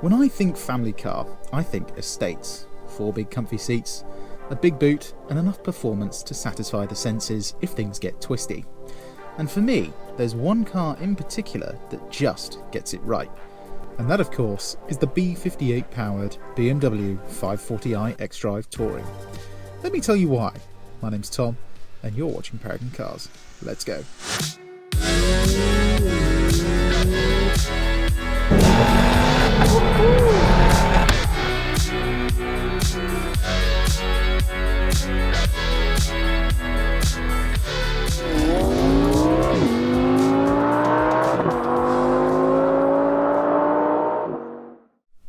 When I think family car, I think estates. 4 big comfy seats, a big boot and enough performance to satisfy the senses if things get twisty. And for me, there's one car in particular that just gets it right. And that of course is the B58 powered BMW 540i Xdrive Touring. Let me tell you why. My name's Tom and you're watching Paragon Cars. Let's go.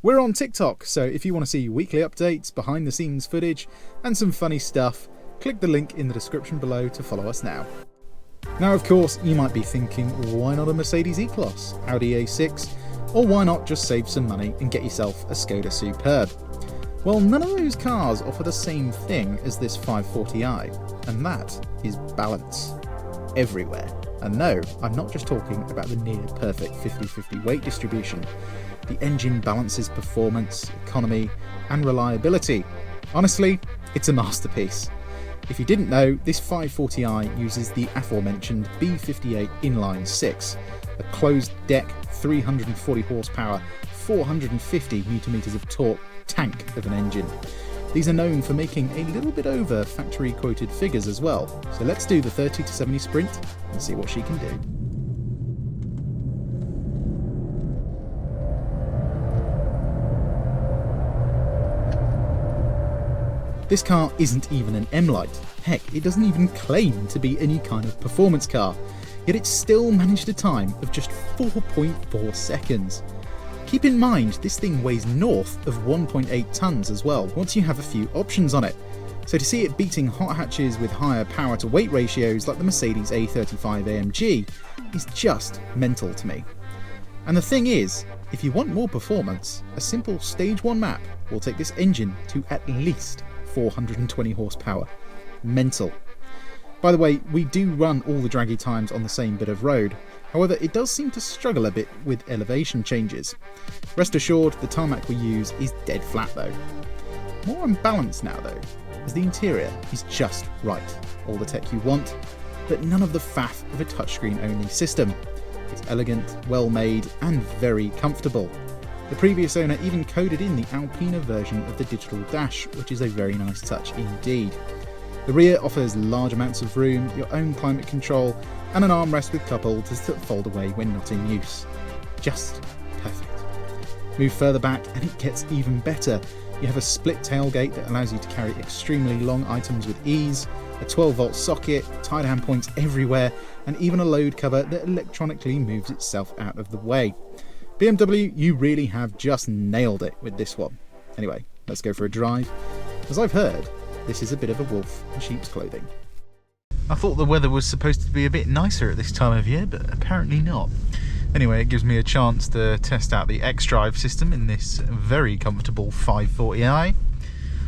We're on TikTok, so if you want to see weekly updates, behind the scenes footage and some funny stuff, click the link in the description below to follow us now. Now of course you might be thinking, why not a Mercedes E-Class, Audi A6, or why not just save some money and get yourself a Skoda Superb? Well, none of those cars offer the same thing as this 540i, and that is balance. Everywhere. And no, I'm not just talking about the near perfect 50-50 weight distribution. The engine balances performance, economy and reliability. Honestly, it's a masterpiece. If you didn't know, this 540i uses the aforementioned B58 inline 6, a closed deck 340 horsepower, 450 Nm of torque tank of an engine. These are known for making a little bit over factory quoted figures as well, so let's do the 30 to 70 sprint and see what she can do. This car isn't even an M-Lite. Heck, it doesn't even claim to be any kind of performance car, yet it still managed a time of just 4.4 seconds. Keep in mind, this thing weighs north of 1.8 tonnes as well, once you have a few options on it. So to see it beating hot hatches with higher power to weight ratios like the Mercedes A35 AMG is just mental to me. And the thing is, if you want more performance, a simple stage 1 map will take this engine to at least 420 horsepower. Mental. By the way, we do run all the draggy times on the same bit of road, however it does seem to struggle a bit with elevation changes. Rest assured, the tarmac we use is dead flat though. More unbalanced now though, as the interior is just right. All the tech you want, but none of the faff of a touchscreen only system. It's elegant, well made and very comfortable. The previous owner even coded in the Alpina version of the digital dash, which is a very nice touch indeed. The rear offers large amounts of room, your own climate control, and an armrest with cup holders that fold away when not in use. Just perfect. Move further back and it gets even better. You have a split tailgate that allows you to carry extremely long items with ease, a 12-volt socket, tie down points everywhere, and even a load cover that electronically moves itself out of the way. BMW, you really have just nailed it with this one. Anyway, let's go for a drive. As I've heard, this is a bit of a wolf in sheep's clothing. I thought the weather was supposed to be a bit nicer at this time of year, but apparently not. Anyway, it gives me a chance to test out the Xdrive system in this very comfortable 540i.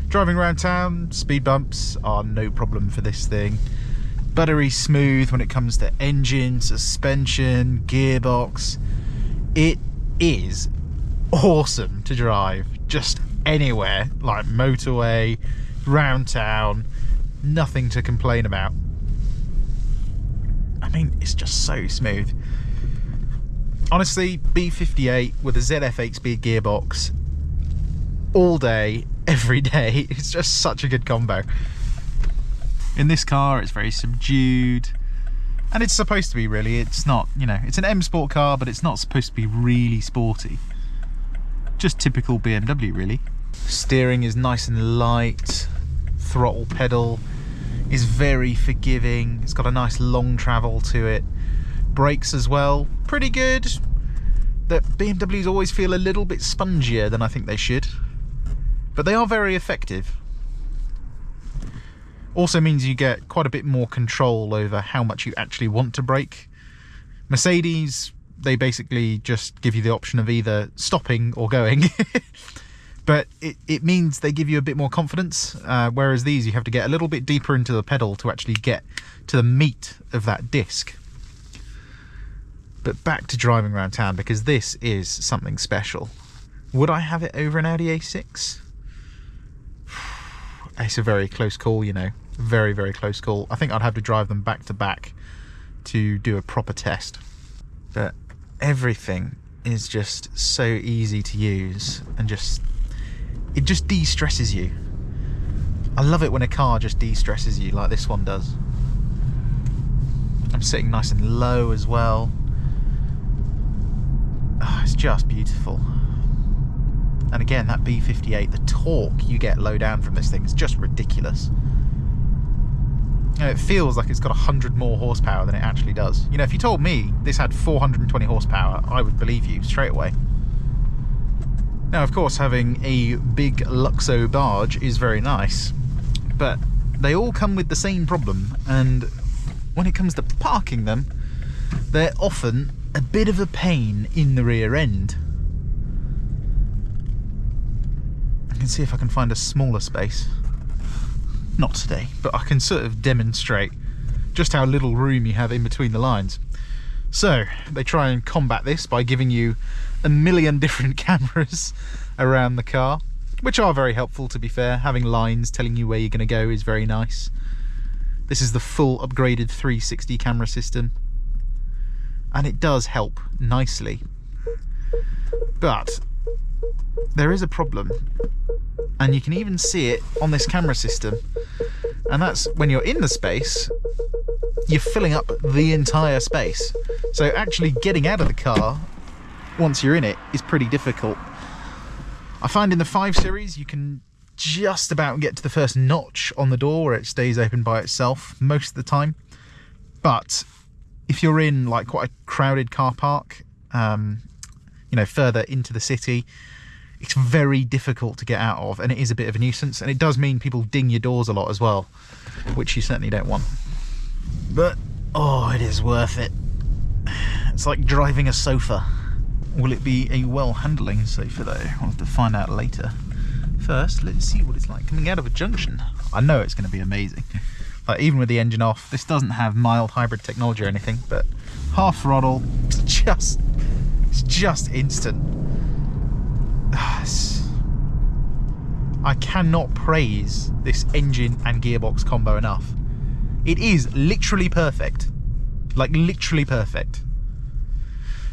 Driving around town, speed bumps are no problem for this thing. Buttery smooth when it comes to engine, suspension, gearbox. It is awesome to drive just anywhere, like motorway, round town, nothing to complain about. I mean, it's just so smooth. Honestly, B58 with a ZF 8-speed gearbox all day, every day, it's just such a good combo. In this car, it's very subdued. And it's supposed to be, really. It's not, you know, it's an M Sport car, but it's not supposed to be really sporty. Just typical BMW, really. Steering is nice and light. Throttle pedal is very forgiving. It's got a nice long travel to it. Brakes as well, pretty good. The BMWs always feel a little bit spongier than I think they should. But they are very effective. Also means you get quite a bit more control over how much you actually want to brake. Mercedes, they basically just give you the option of either stopping or going. But it means they give you a bit more confidence, whereas these you have to get a little bit deeper into the pedal to actually get to the meat of that disc. But back to driving around town, because this is something special. Would I have it over an Audi A6? It's a very close call, you know. Very, very close call. I think I'd have to drive them back to back to do a proper test. But everything is just so easy to use, and it just de-stresses you. I love it when a car just de-stresses you like this one does. I'm sitting nice and low as well. Oh, it's just beautiful. And again, that B58, the torque you get low down from this thing is just ridiculous. You know, it feels like it's got 100 more horsepower than it actually does. You know, if you told me this had 420 horsepower, I would believe you straight away. Now, of course, having a big Luxo barge is very nice, but they all come with the same problem, and when it comes to parking them, they're often a bit of a pain in the rear end. I can see if I can find a smaller space. Not today, but I can sort of demonstrate just how little room you have in between the lines. So they try and combat this by giving you a million different cameras around the car, which are very helpful, to be fair. Having lines telling you where you're going to go is very nice. This is the full upgraded 360 camera system, and it does help nicely. But there is a problem, and you can even see it on this camera system, and that's when you're in the space, you're filling up the entire space. So actually getting out of the car once you're in it is pretty difficult. I find in the 5 Series you can just about get to the first notch on the door where it stays open by itself most of the time, but if you're in like quite a crowded car park, you know, further into the city, it's very difficult to get out of, and it is a bit of a nuisance, and it does mean people ding your doors a lot as well, which you certainly don't want. But oh, it is worth it. It's like driving a sofa. Will it be a well-handling sofa though? I'll have to find out later. First, let's see what it's like coming out of a junction. I know it's going to be amazing. Like, even with the engine off, this doesn't have mild hybrid technology or anything, but half throttle, it's just instant. I cannot praise this engine and gearbox combo enough. It is literally perfect. Like, literally perfect.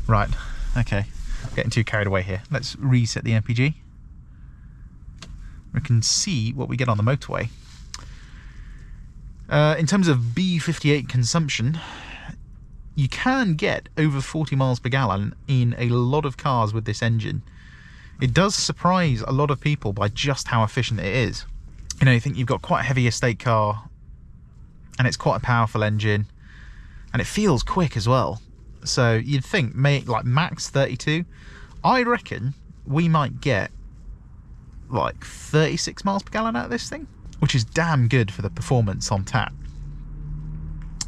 Right, okay. Getting too carried away here. Let's reset the MPG. We can see what we get on the motorway. In terms of B58 consumption, you can get over 40 miles per gallon in a lot of cars with this engine. It does surprise a lot of people by just how efficient it is. You know, you think you've got quite a heavy estate car, and it's quite a powerful engine, and it feels quick as well. So you'd think, like max 32, I reckon we might get like 36 miles per gallon out of this thing, which is damn good for the performance on tap.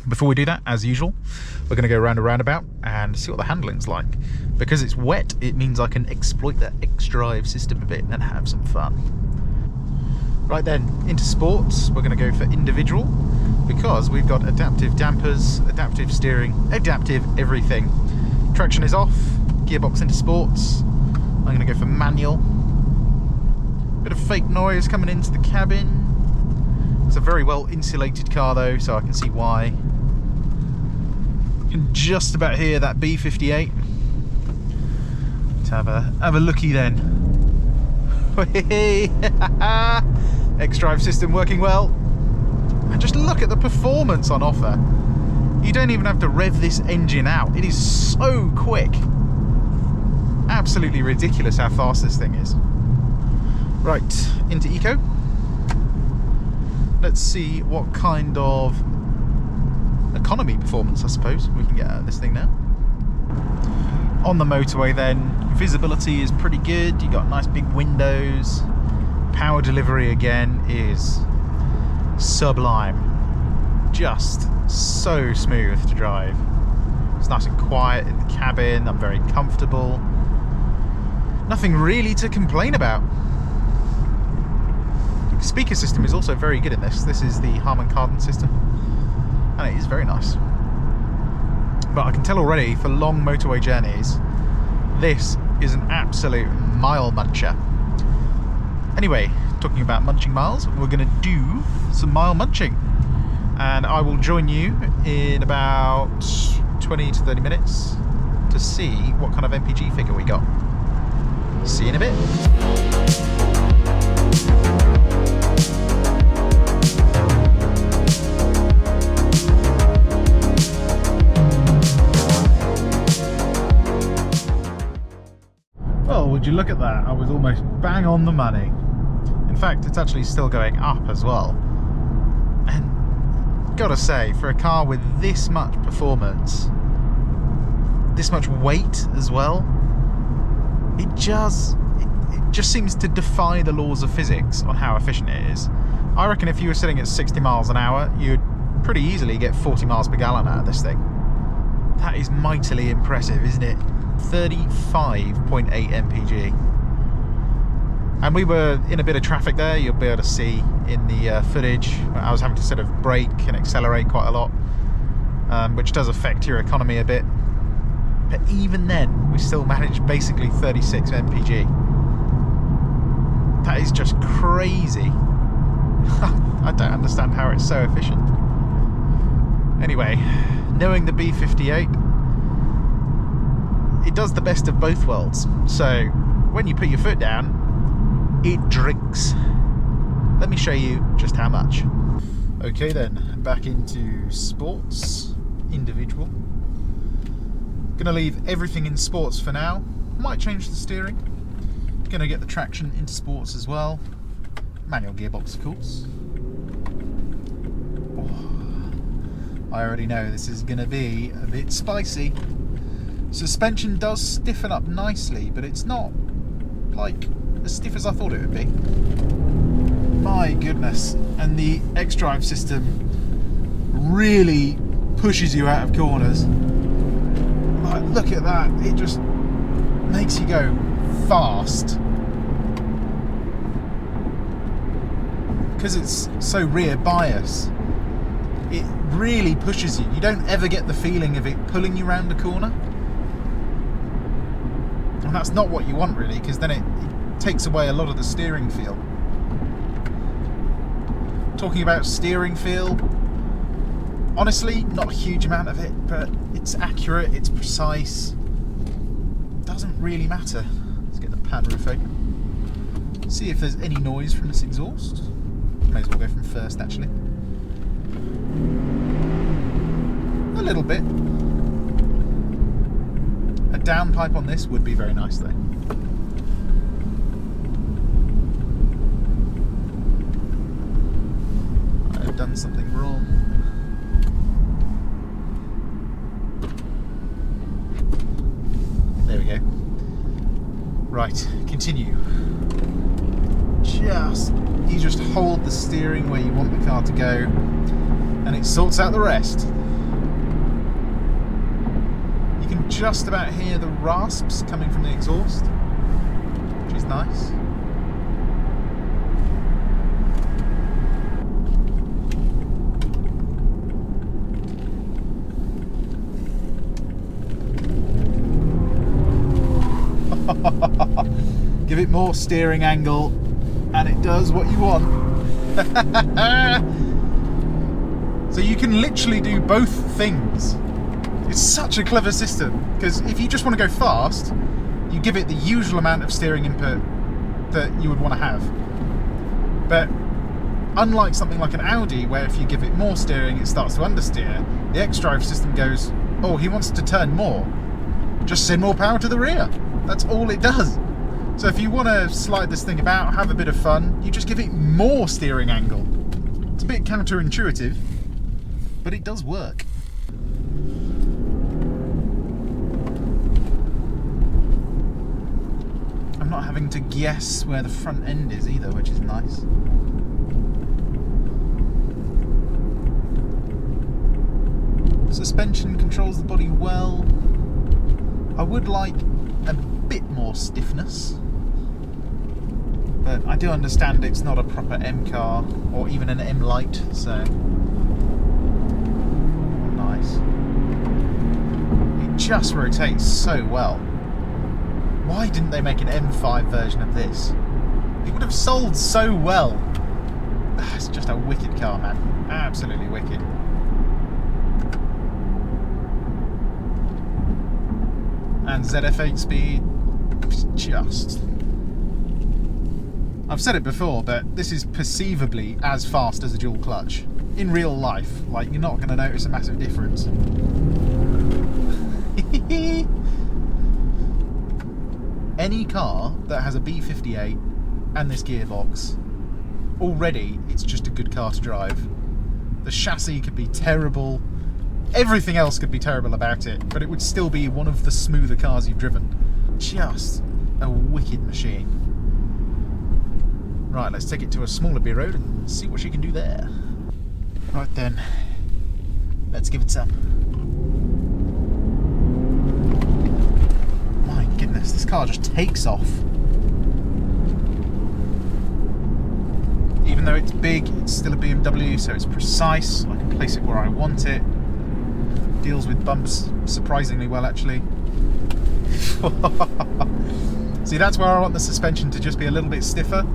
Before we do that, as usual, we're going to go around a roundabout and see what the handling's like. Because it's wet, it means I can exploit that Xdrive system a bit and have some fun. Right then, into sports, we're going to go for individual, because we've got adaptive dampers, adaptive steering, adaptive everything. Traction is off, gearbox into sports. I'm going to go for manual. Bit of fake noise coming into the cabin. It's a very well insulated car though, so I can see why. You can just about hear that B58. Let's have a looky then. Xdrive system working well. And just look at the performance on offer. You don't even have to rev this engine out. It is so quick. Absolutely ridiculous how fast this thing is. Right, into eco. Let's see what kind of economy performance, I suppose, we can get out of this thing now. On the motorway then, visibility is pretty good. You got nice big windows. Power delivery again is sublime. Just so smooth to drive. It's nice and quiet in the cabin. I'm very comfortable. Nothing really to complain about. The speaker system is also very good in this. This is the Harman Kardon system, and it is very nice. But I can tell already, for long motorway journeys, this is an absolute mile muncher. Anyway, talking about munching miles, we're going to do some mile munching. And I will join you in about 20 to 30 minutes to see what kind of MPG figure we got. See you in a bit. Well, would you look at that? I was almost bang on the money. In fact, it's actually still going up as well. And gotta say, for a car with this much performance, this much weight as well, it just seems to defy the laws of physics on how efficient it is. I reckon if you were sitting at 60 miles an hour, you'd pretty easily get 40 miles per gallon out of this thing. That is mightily impressive, isn't it? 35.8 mpg. And we were in a bit of traffic there. You'll be able to see in the footage I was having to sort of brake and accelerate quite a lot, which does affect your economy a bit, but even then we still managed basically 36 mpg. That is just crazy. I don't understand how it's so efficient. Anyway, knowing the B58, it does the best of both worlds. So when you put your foot down, it drinks. Let me show you just how much. Okay then, back into sports, individual. Gonna leave everything in sports for now. Might change the steering. Gonna get the traction into sports as well. Manual gearbox, of course. Oh, I already know this is gonna be a bit spicy. Suspension does stiffen up nicely, but it's not like as stiff as I thought it would be. My goodness. And the Xdrive system really pushes you out of corners. Like, look at that. It just makes you go fast. Because it's so rear bias, it really pushes you. You don't ever get the feeling of it pulling you around the corner. And that's not what you want really, because then it takes away a lot of the steering feel. Talking about steering feel, honestly, not a huge amount of it, but it's accurate, it's precise. Doesn't really matter. Let's get the pan roof open. See if there's any noise from this exhaust. May as well go from first actually. A little bit. A downpipe on this would be very nice though. I've done something wrong. There we go. Right, continue. You just hold the steering where you want the car to go, and it sorts out the rest. You can just about hear the rasps coming from the exhaust, which is nice. Give it more steering angle and it does what you want. So you can literally do both things. It's such a clever system, because if you just want to go fast, you give it the usual amount of steering input that you would want to have. But unlike something like an Audi, where if you give it more steering it starts to understeer, the Xdrive system goes, oh, he wants to turn more, just send more power to the rear. That's all it does. So if you want to slide this thing about, have a bit of fun, you just give it more steering angle. It's a bit counterintuitive, but it does work. I'm not having to guess where the front end is either, which is nice. Suspension controls the body well. I would like a bit more stiffness, but I do understand it's not a proper M car or even an M Lite, so nice. It just rotates so well. Why didn't they make an M5 version of this? It would have sold so well. It's just a wicked car, man. Absolutely wicked. And ZF8 speed, just... I've said it before, but this is perceivably as fast as a dual clutch. In real life, like, you're not going to notice a massive difference. Any car that has a B58 and this gearbox, already it's just a good car to drive. The chassis could be terrible, everything else could be terrible about it, but it would still be one of the smoother cars you've driven. Just a wicked machine. Right, let's take it to a smaller B road and see what she can do there. Right then, let's give it some. My goodness, this car just takes off. Even though it's big, it's still a BMW, so it's precise. I can place it where I want it. Deals with bumps surprisingly well, actually. See, that's where I want the suspension to just be a little bit stiffer.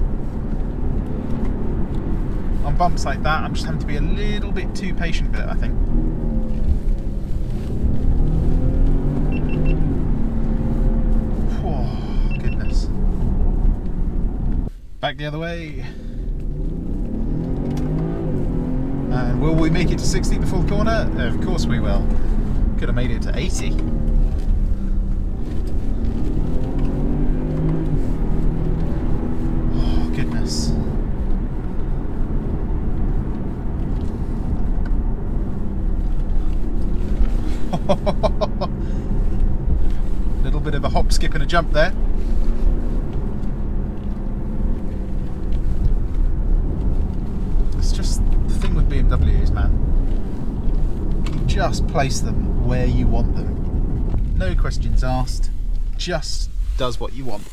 On bumps like that, I'm just having to be a little bit too patient with it, I think. Oh, goodness. Back the other way. And will we make it to 60 before the corner? Of course we will. Could have made it to 80. Oh, goodness. Little bit of a hop, skip and a jump there. It's just the thing with BMWs, man. You just place them where you want them. No questions asked. Just does what you want.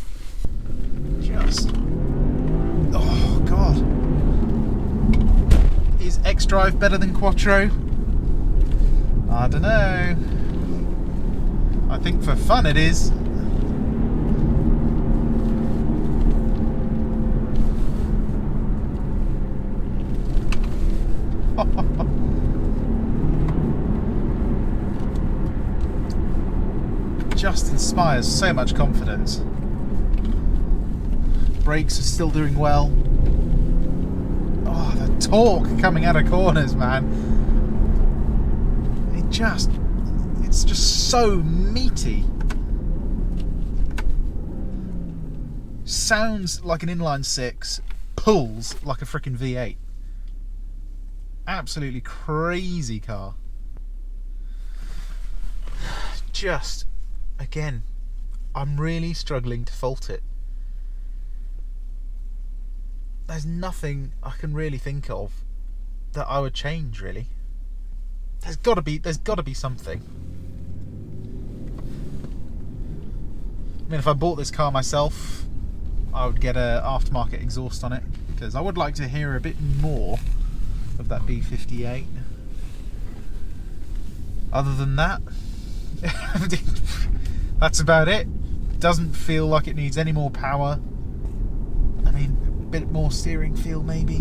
Just... oh, God. Is Xdrive better than Quattro? I don't know. I think for fun it is. Just inspires so much confidence. Brakes are still doing well. Oh, the torque coming out of corners, man. It's just so meaty. Sounds like an inline six, pulls like a frickin' V8. Absolutely crazy car. Just, again, I'm really struggling to fault it. There's nothing I can really think of that I would change, really. There's got to be something. I mean, if I bought this car myself, I would get a aftermarket exhaust on it, because I would like to hear a bit more of that B58. Other than that, that's about it. Doesn't feel like it needs any more power. I mean, a bit more steering feel maybe,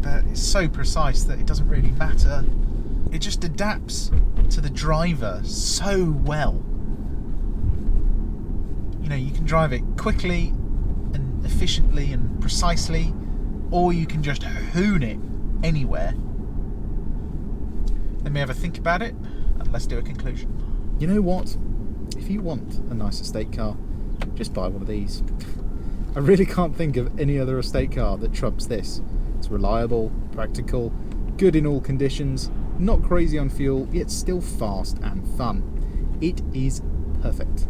but it's so precise that it doesn't really matter. It just adapts to the driver so well. You know, you can drive it quickly and efficiently and precisely, or you can just hoon it anywhere. Let me have a think about it, and let's do a conclusion. You know what? If you want a nice estate car, just buy one of these. I really can't think of any other estate car that trumps this. It's reliable, practical, good in all conditions, not crazy on fuel, yet still fast and fun. It is perfect.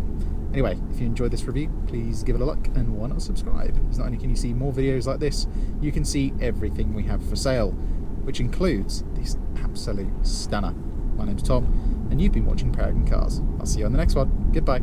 Anyway, if you enjoyed this review, please give it a like, and why not subscribe? Because not only can you see more videos like this, you can see everything we have for sale, which includes this absolute stunner. My name's Tom, and you've been watching Paragon Cars. I'll see you on the next one. Goodbye.